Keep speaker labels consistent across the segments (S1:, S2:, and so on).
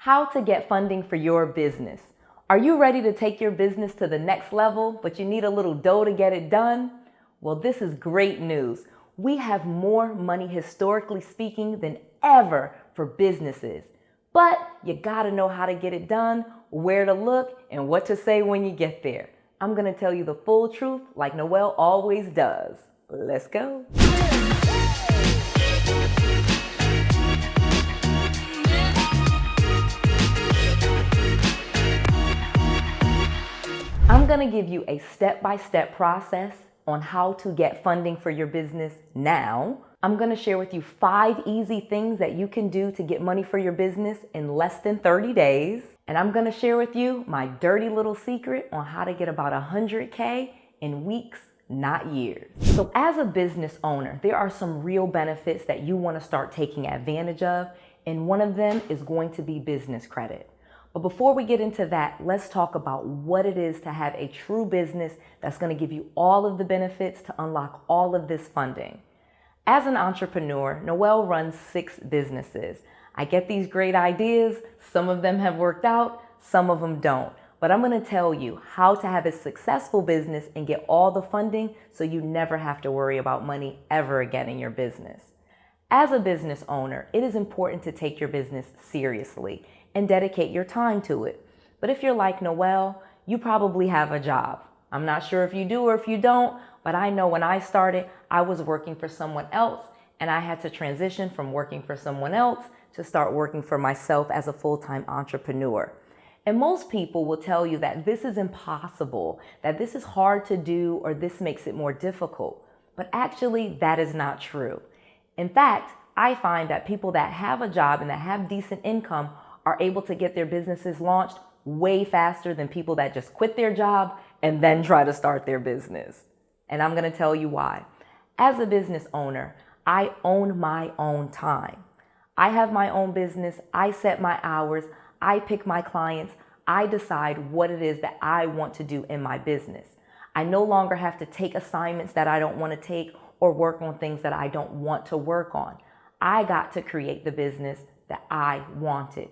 S1: How to get funding for your business. Are you ready to take your business to the next level, but you need a little dough to get it done? Well, this is great news. We have more money, historically speaking, than ever for businesses. But you gotta know how to get it done, where to look, and what to say when you get there. I'm gonna tell you the full truth like Noelle always does. Let's go. I'm going to give you a step-by-step process on how to get funding for your business now. I'm going to share with you 5 easy things that you can do to get money for your business in less than 30 days. And I'm going to share with you my dirty little secret on how to get about $100K in weeks, not years. So as a business owner, there are some real benefits that you want to start taking advantage of. And one of them is going to be business credit. But before we get into that, let's talk about what it is to have a true business that's going to give you all of the benefits to unlock all of this funding. As an entrepreneur, Noelle runs 6 businesses. I get these great ideas. Some of them have worked out, some of them don't. But I'm going to tell you how to have a successful business and get all the funding so you never have to worry about money ever again in your business. As a business owner, it is important to take your business seriously and dedicate your time to it. But if you're like Noelle, you probably have a job. I'm not sure if you do or if you don't, but I know when I started, I was working for someone else, and I had to transition from working for someone else to start working for myself as a full-time entrepreneur. And most people will tell you that this is impossible, that this is hard to do, or this makes it more difficult. But actually, that is not true. In fact, I find that people that have a job and that have decent income are able to get their businesses launched way faster than people that just quit their job and then try to start their business. And I'm going to tell you why. As a business owner, I own my own time. I have my own business. I set my hours. I pick my clients. I decide what it is that I want to do in my business. I no longer have to take assignments that I don't want to take or work on things that I don't want to work on. I got to create the business that I wanted.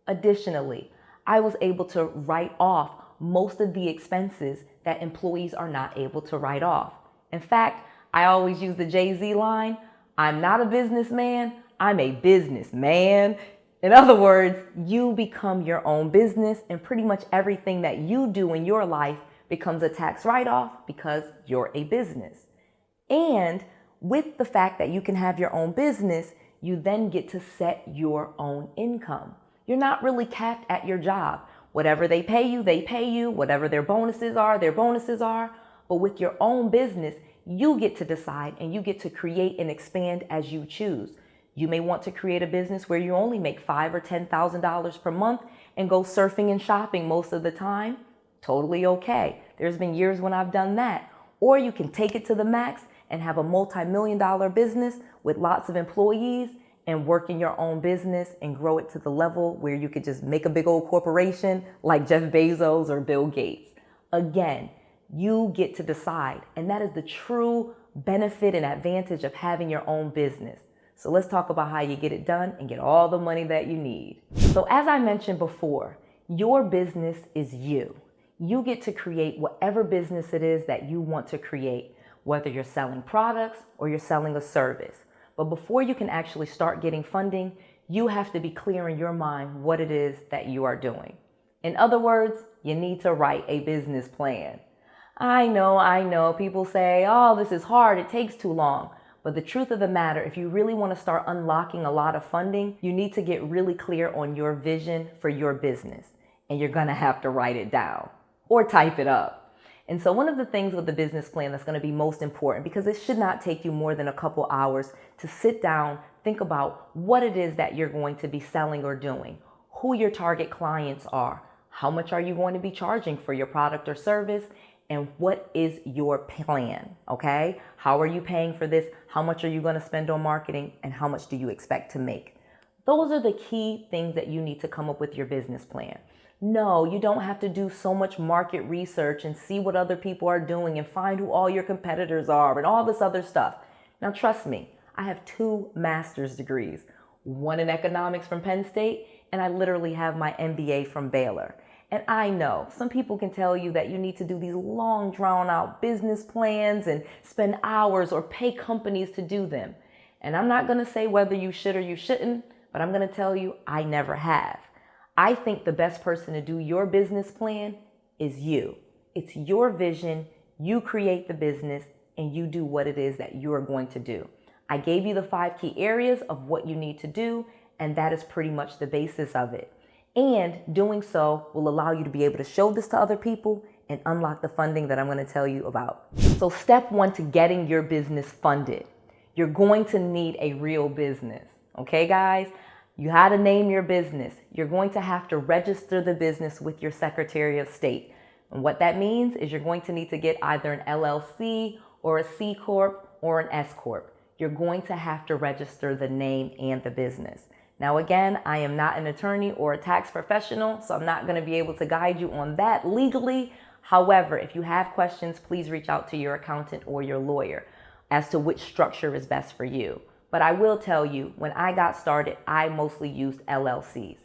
S1: Additionally, I was able to write off most of the expenses that employees are not able to write off. In fact, I always use the Jay-Z line, I'm not a businessman, I'm a businessman. In other words, you become your own business and pretty much everything that you do in your life becomes a tax write-off because you're a business. And with the fact that you can have your own business, you then get to set your own income. You're not really capped at your job. Whatever they pay you, they pay you. Whatever their bonuses are, their bonuses are. But with your own business, you get to decide and you get to create and expand as you choose. You may want to create a business where you only make $5,000 or $10,000 per month and go surfing and shopping most of the time. Totally okay. There's been years when I've done that. Or you can take it to the max and have a multi-million-dollar business with lots of employees and work in your own business and grow it to the level where you could just make a big old corporation like Jeff Bezos or Bill Gates. Again, you get to decide, and that is the true benefit and advantage of having your own business. So let's talk about how you get it done and get all the money that you need. So as I mentioned before, your business is you. You get to create whatever business it is that you want to create, whether you're selling products or you're selling a service. But before you can actually start getting funding, you have to be clear in your mind what it is that you are doing. In other words, you need to write a business plan. I know, people say, oh, this is hard, it takes too long. But the truth of the matter, if you really want to start unlocking a lot of funding, you need to get really clear on your vision for your business. And you're going to have to write it down or type it up. And so one of the things with the business plan that's going to be most important, because it should not take you more than a couple hours to sit down, think about what it is that you're going to be selling or doing, who your target clients are, how much are you going to be charging for your product or service, and what is your plan, okay? How are you paying for this? How much are you going to spend on marketing? And how much do you expect to make? Those are the key things that you need to come up with your business plan. No, you don't have to do so much market research and see what other people are doing and find who all your competitors are and all this other stuff. Now, trust me, I have 2 master's degrees, one in economics from Penn State and I literally have my MBA from Baylor. And I know some people can tell you that you need to do these long drawn out business plans and spend hours or pay companies to do them. And I'm not going to say whether you should or you shouldn't, but I'm going to tell you I never have. I think the best person to do your business plan is you. It's your vision. You create the business and you do what it is that you are going to do. I gave you the 5 key areas of what you need to do, and that is pretty much the basis of it. And doing so will allow you to be able to show this to other people and unlock the funding that I'm going to tell you about. So step 1 to getting your business funded. You're going to need a real business. Okay, guys? You had to name your business. You're going to have to register the business with your Secretary of State. And what that means is you're going to need to get either an LLC or a C Corp or an S Corp. You're going to have to register the name and the business. Now, again, I am not an attorney or a tax professional, so I'm not going to be able to guide you on that legally. However, if you have questions, please reach out to your accountant or your lawyer as to which structure is best for you. But I will tell you, when I got started, I mostly used LLCs.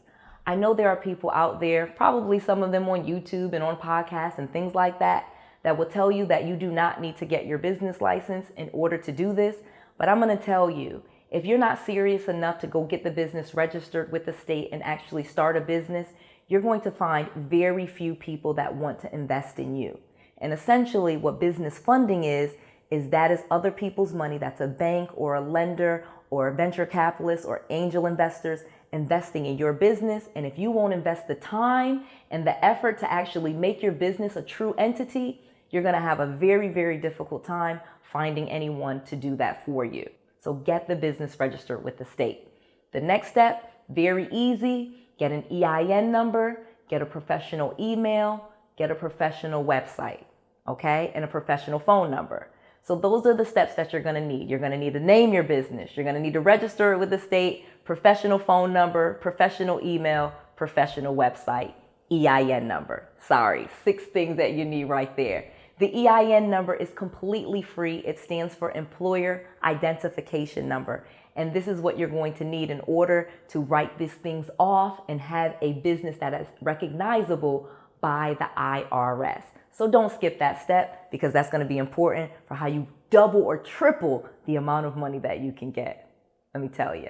S1: I know there are people out there, probably some of them on YouTube and on podcasts and things like that, that will tell you that you do not need to get your business license in order to do this. But I'm going to tell you, if you're not serious enough to go get the business registered with the state and actually start a business, you're going to find very few people that want to invest in you. And essentially what business funding is that is other people's money. That's a bank or a lender or a venture capitalist or angel investors investing in your business. And if you won't invest the time and the effort to actually make your business a true entity, you're going to have a very, very difficult time finding anyone to do that for you. So get the business registered with the state. The next step, very easy, get an EIN number, get a professional email, get a professional website, okay, and a professional phone number. So those are the steps that you're going to need. You're going to need to name your business. You're going to need to register it with the state, professional phone number, professional email, professional website, EIN number. Sorry, 6 things that you need right there. The EIN number is completely free. It stands for Employer Identification Number. And this is what you're going to need in order to write these things off and have a business that is recognizable by the IRS. So don't skip that step, because that's going to be important for how you double or triple the amount of money that you can get. Let me tell you.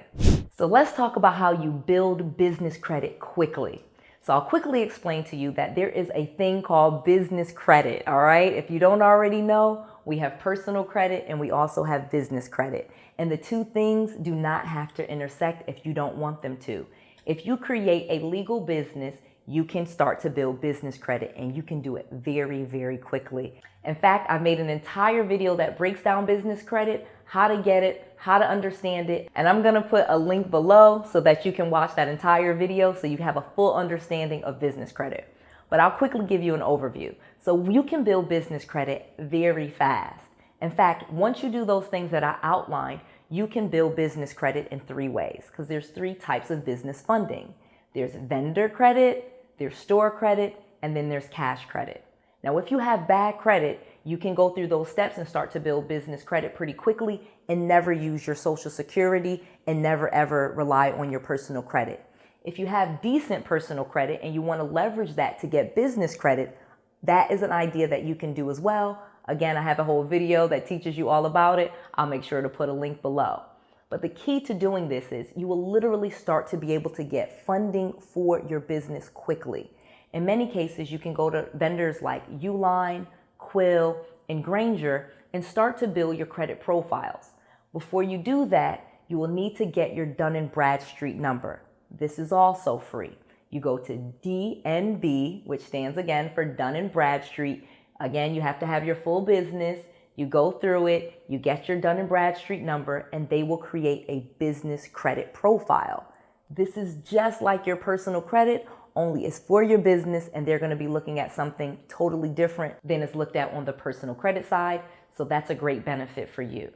S1: So let's talk about how you build business credit quickly. So I'll quickly explain to you that there is a thing called business credit, all right? If you don't already know, we have personal credit and we also have business credit. And the 2 things do not have to intersect if you don't want them to. If you create a legal business, you can start to build business credit, and you can do it very, very quickly. In fact, I've made an entire video that breaks down business credit, how to get it, how to understand it, and I'm going to put a link below so that you can watch that entire video so you have a full understanding of business credit. But I'll quickly give you an overview. So you can build business credit very fast. In fact, once you do those things that I outlined, you can build business credit in 3 ways, because there's 3 types of business funding. There's vendor credit, there's store credit, and then there's cash credit. Now, if you have bad credit, you can go through those steps and start to build business credit pretty quickly and never use your Social Security and never ever rely on your personal credit. If you have decent personal credit and you want to leverage that to get business credit, that is an idea that you can do as well. Again, I have a whole video that teaches you all about it. I'll make sure to put a link below. But the key to doing this is you will literally start to be able to get funding for your business quickly. In many cases, you can go to vendors like Uline, Quill, and Granger and start to build your credit profiles. Before you do that, you will need to get your Dun & Bradstreet number. This is also free. You go to DNB, which stands again for Dun & Bradstreet. Again, you have to have your full business. You go through it, you get your Dun & Bradstreet number, and they will create a business credit profile. This is just like your personal credit, only it's for your business, and they're going to be looking at something totally different than is looked at on the personal credit side. So that's a great benefit for you.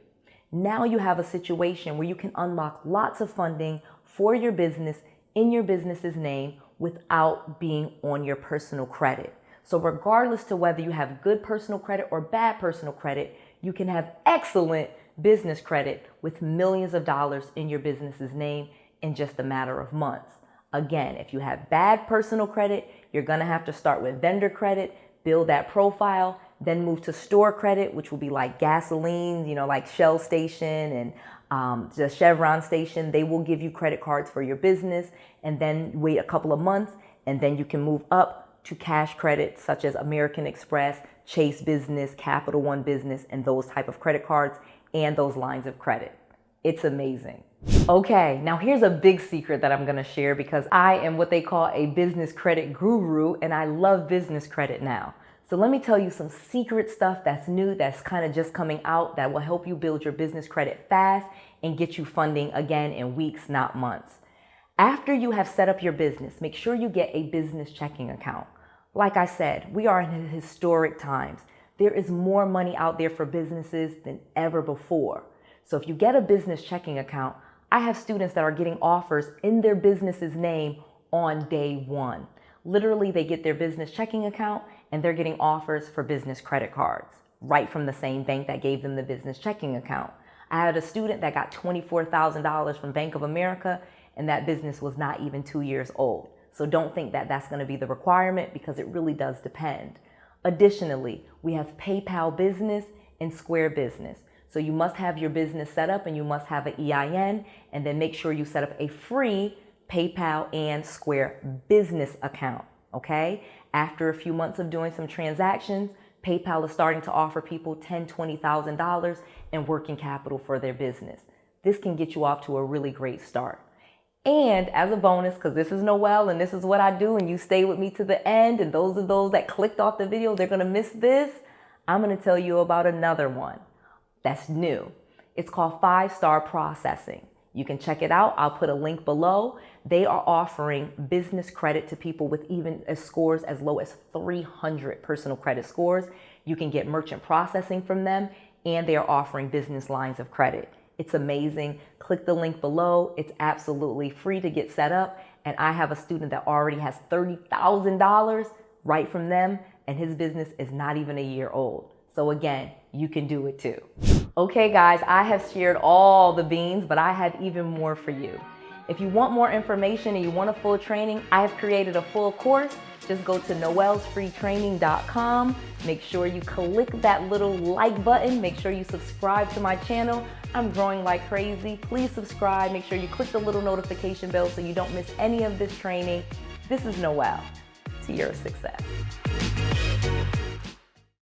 S1: Now you have a situation where you can unlock lots of funding for your business in your business's name without being on your personal credit. So regardless to whether you have good personal credit or bad personal credit, you can have excellent business credit with millions of dollars in your business's name in just a matter of months. Again, if you have bad personal credit, you're gonna have to start with vendor credit, build that profile, then move to store credit, which will be like gasoline, like Shell station and the Chevron station. They will give you credit cards for your business, and then wait a couple of months, and then you can move up to cash credit such as American Express, Chase Business, Capital One Business, and those type of credit cards and those lines of credit. It's amazing. Okay, now here's a big secret that I'm gonna share because I am what they call a business credit guru, and I love business credit now. So let me tell you some secret stuff that's new, that's kind of just coming out, that will help you build your business credit fast and get you funding again in weeks, not months. After you have set up your business, make sure you get a business checking account. Like I said, we are in historic times. There is more money out there for businesses than ever before. So if you get a business checking account, I have students that are getting offers in their business's name on day one. Literally, they get their business checking account and they're getting offers for business credit cards right from the same bank that gave them the business checking account. I had a student that got $24,000 from Bank of America, and that business was not even 2 years old. So don't think that that's going to be the requirement, because it really does depend. Additionally, we have PayPal Business and Square Business. So you must have your business set up and you must have an EIN, and then make sure you set up a free PayPal and Square business account, okay? After a few months of doing some transactions, PayPal is starting to offer people $10,000, $20,000 in working capital for their business. This can get you off to a really great start. And as a bonus, because this is Noelle and this is what I do, and you stay with me to the end, and those of those that clicked off the video, they're gonna miss this, I'm gonna tell you about another one that's new. It's called 5-Star Processing. You can check it out. I'll put a link below. They are offering business credit to people with even scores as low as 300 personal credit scores. You can get merchant processing from them, and they are offering business lines of credit. It's amazing. Click the link below. It's absolutely free to get set up. And I have a student that already has $30,000 right from them, and his business is not even a year old. So again, you can do it too. Okay guys, I have shared all the beans, but I have even more for you. If you want more information and you want a full training, I have created a full course. Just go to noellsfreetraining.com. Make sure you click that little like button. Make sure you subscribe to my channel. I'm growing like crazy. Please subscribe. Make sure you click the little notification bell so you don't miss any of this training. This is Noelle, to your success.